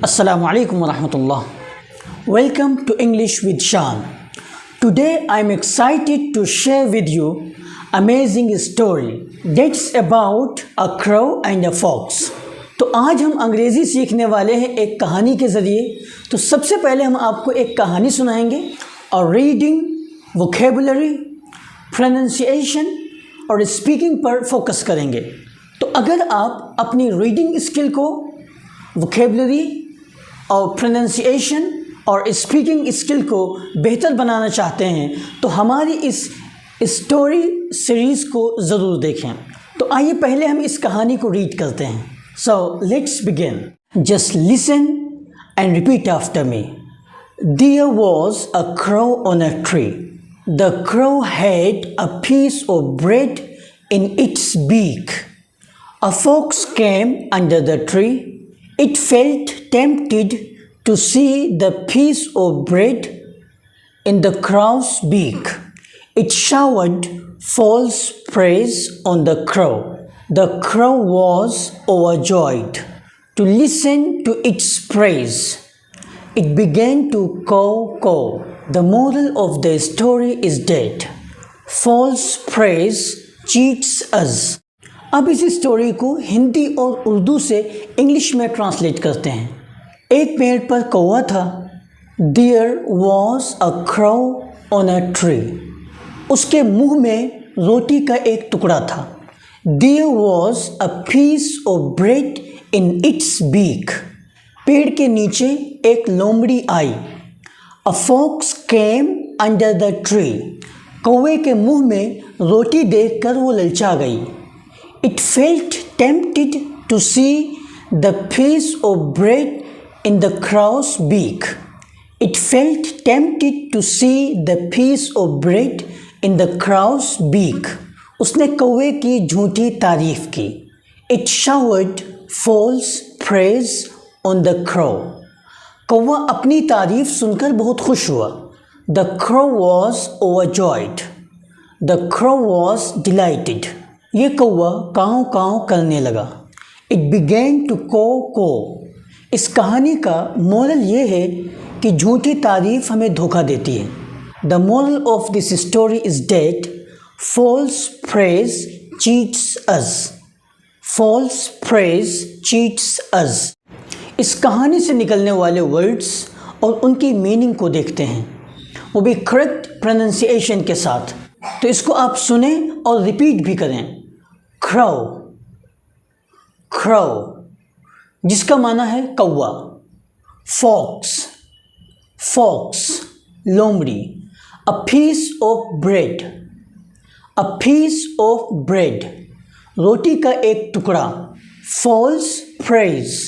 Assalamu alaikum wa rahmatullah. Welcome to English with Shan. Today I am excited to share with you amazing story that's about a crow and a fox. तो आज हम अंग्रेज़ी सीखने वाले हैं एक कहानी के ज़रिए। तो सबसे पहले हम आपको एक कहानी सुनाएंगे और रीडिंग, वोकेबुलरी, प्रोनाउंसिएशन और स्पीकिंग पर फोकस करेंगे। तो अगर आप अपनी रीडिंग स्किल को, वोकेबुलरी और प्रोनाउंसिएशन और स्पीकिंग स्किल को बेहतर बनाना चाहते हैं तो हमारी इस स्टोरी सीरीज़ को ज़रूर देखें। तो आइए पहले हम इस कहानी को रीड करते हैं। So let's begin. Just listen and repeat after me. There was a crow on a tree. The crow had a piece of bread in its beak. A fox came under the tree. It felt tempted to see the piece of bread in the crow's beak. It showered false praise on the crow. The crow was overjoyed to listen to its praise. It began to caw. The moral of the story is that false praise cheats us. अब इस story को हिंदी और उर्दू से English में translate करते हैं। एक पेड़ पर कौवा था। There was a crow on a tree. उसके मुंह में रोटी का एक टुकड़ा था। There was a piece of bread in its beak. पेड़ के नीचे एक लोमड़ी आई। A fox came under the tree. कौवे के मुंह में रोटी देखकर वो ललचा गई। It felt tempted to see the piece of bread in the crow's beak. It felt tempted to see the piece of bread in the crow's beak. उसने कौवे की झूठी तारीफ की। It showered false praise on the crow. कौवा अपनी तारीफ सुनकर बहुत खुश हुआ। The crow was overjoyed. The crow was delighted. ये कौवा काँव काँव करने लगा। It began to caw. इस कहानी का मोरल ये है कि झूठी तारीफ हमें धोखा देती है। The moral of this story is that false praise cheats us. False praise cheats us. इस कहानी से निकलने वाले वर्ड्स और उनकी मीनिंग को देखते हैं, वो भी करेक्ट प्रोनाउंसिएशन के साथ। तो इसको आप सुने और रिपीट भी करें। crow, crow जिसका माना है कौवा। fox, fox लोमड़ी। a piece of bread, a piece of bread रोटी का एक टुकड़ा। false praise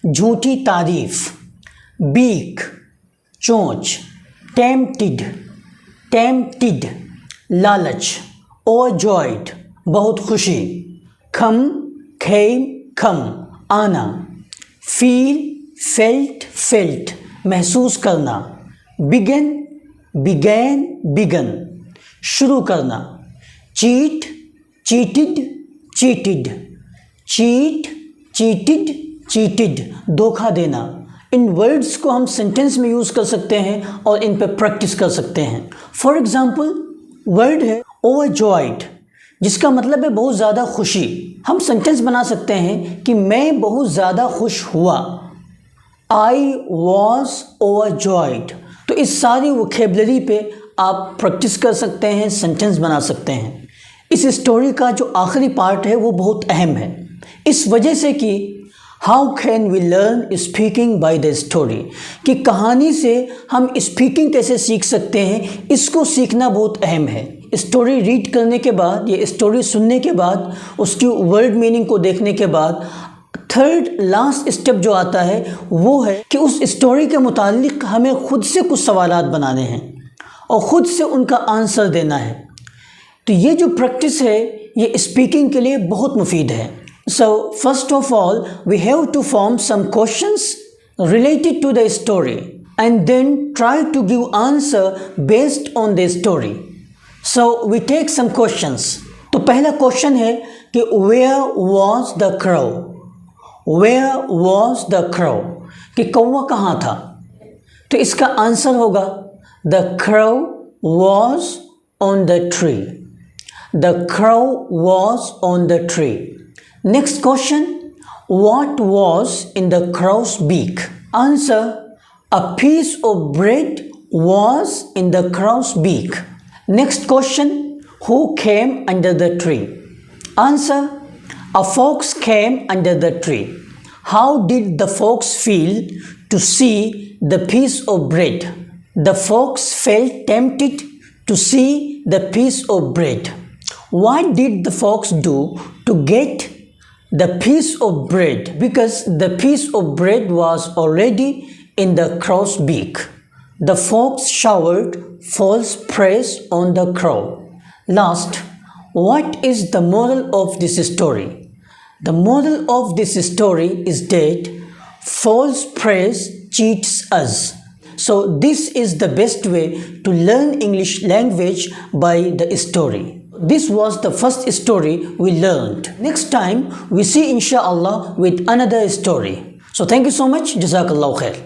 झूठी तारीफ। beak चोंच। tempted, tempted लालच। overjoyed बहुत खुशी। come आना। felt महसूस करना। began शुरू करना। cheated धोखा देना। इन वर्ड्स को हम सेंटेंस में यूज़ कर सकते हैं और इन पर प्रैक्टिस कर सकते हैं। फॉर एग्जाम्पल वर्ड है overjoyed जिसका मतलब है बहुत ज़्यादा खुशी। हम सेंटेंस बना सकते हैं कि मैं बहुत ज़्यादा खुश हुआ। I was overjoyed। तो इस सारी वोकेबलरी पे आप प्रैक्टिस कर सकते हैं, सेंटेंस बना सकते हैं। इस स्टोरी का जो आखिरी पार्ट है वो बहुत अहम है, इस वजह से कि how can we learn speaking by the story, कि कहानी से हम स्पीकिंग कैसे सीख सकते हैं, इसको सीखना बहुत अहम है। स्टोरी रीड करने के बाद या स्टोरी सुनने के बाद, उसकी वर्ड मीनिंग को देखने के बाद थर्ड लास्ट स्टेप जो आता है वो है कि उस स्टोरी के मुतालिक हमें खुद से कुछ सवालात बनाने हैं और ख़ुद से उनका आंसर देना है। तो ये जो प्रैक्टिस है ये स्पीकिंग के लिए बहुत मुफीद है। So first of all we have to form some questions related to the story and then try to give answer based on the story. So we take some questions. तो पहला question है कि where was the crow. Where was the crow, कि कौवा कहाँ था, तो इसका आंसर होगा the crow was on the tree. The crow was on the tree. Next question, what was in the crow's beak? Answer, a piece of bread was in the crow's beak. Next question, who came under the tree? Answer, a fox came under the tree. How did the fox feel to see the piece of bread? The fox felt tempted to see the piece of bread. What did the fox do to get the piece of bread? Because the piece of bread was already in the crow's beak. The fox showered false praise on the crow. Last, what is the moral of this story? The moral of this story is that false praise cheats us. So this is the best way to learn English language by the story. This was the first story we learned. Next time we see inshallah with another story. So thank you so much. Jazakallahu khair.